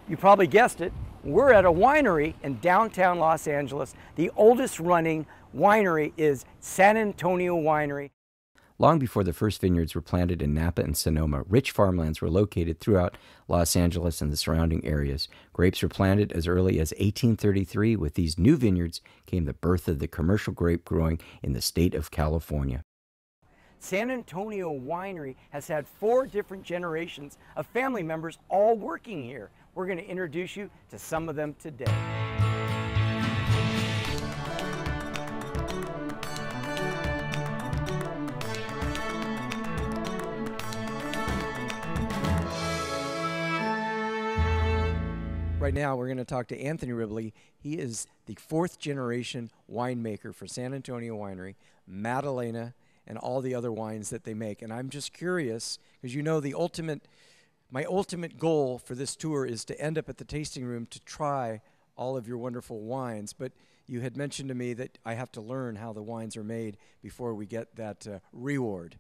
You probably guessed it. We're at a winery in downtown Los Angeles. The oldest running winery is San Antonio Winery. Long before the first vineyards were planted in Napa and Sonoma, rich farmlands were located throughout Los Angeles and the surrounding areas. Grapes were planted as early as 1833. With these new vineyards came the birth of the commercial grape growing in the state of California. San Antonio Winery has had 4 different generations of family members all working here. We're going to introduce you to some of them today. Right now, we're going to talk to Anthony Riboli. He is the 4th generation winemaker for San Antonio Winery, Madalena, and all the other wines that they make. And I'm just curious, because you know my ultimate goal for this tour is to end up at the tasting room to try all of your wonderful wines. But you had mentioned to me that I have to learn how the wines are made before we get that reward.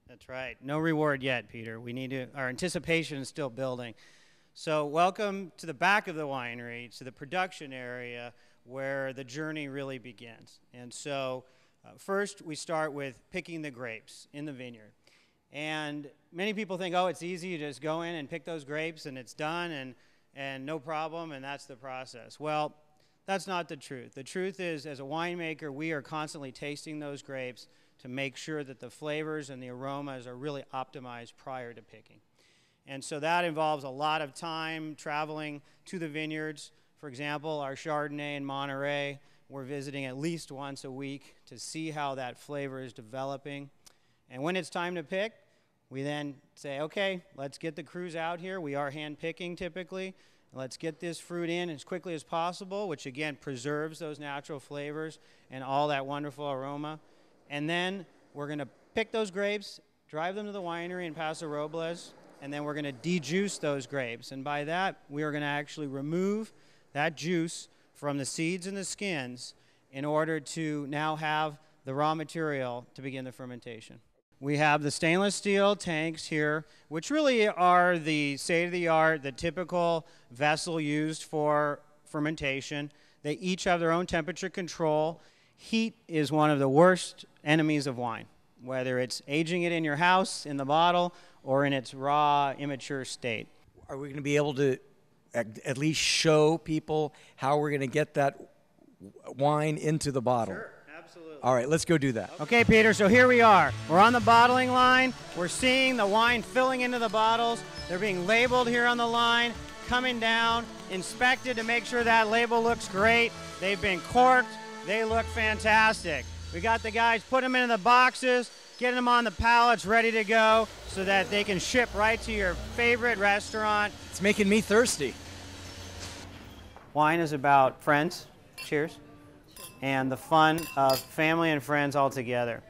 That's right. No reward yet, Peter. We need to, our anticipation is still building. So welcome to the back of the winery, to the production area where the journey really begins. And so first we start with picking the grapes in the vineyard. And many people think, oh, it's easy, you just go in and pick those grapes and it's done and no problem, and that's the process. Well, that's not the truth. The truth is, as a winemaker, we are constantly tasting those grapes to make sure that the flavors and the aromas are really optimized prior to picking. And so that involves a lot of time traveling to the vineyards. For example, our Chardonnay in Monterey, we're visiting at least once a week to see how that flavor is developing. And when it's time to pick, we then say, okay, let's get the crews out here. We are hand picking typically. Let's get this fruit in as quickly as possible, which again preserves those natural flavors and all that wonderful aroma. And then we're going to pick those grapes, drive them to the winery in Paso Robles, and then we're going to dejuice those grapes. And by that, we are going to actually remove that juice from the seeds and the skins in order to now have the raw material to begin the fermentation. We have the stainless steel tanks here, which really are the state-of-the-art, the typical vessel used for fermentation. They each have their own temperature control. Heat is one of the worst enemies of wine, whether it's aging it in your house, in the bottle, or in its raw, immature state. Are we going to be able to at least show people how we're going to get that wine into the bottle? Sure, absolutely. All right, let's go do that. Okay, Peter, so here we are. We're on the bottling line. We're seeing the wine filling into the bottles. They're being labeled here on the line, coming down, inspected to make sure that label looks great. They've been corked. They look fantastic. We got the guys putting them into the boxes, getting them on the pallets ready to go so that they can ship right to your favorite restaurant. It's making me thirsty. Wine is about friends, cheers, and the fun of family and friends all together.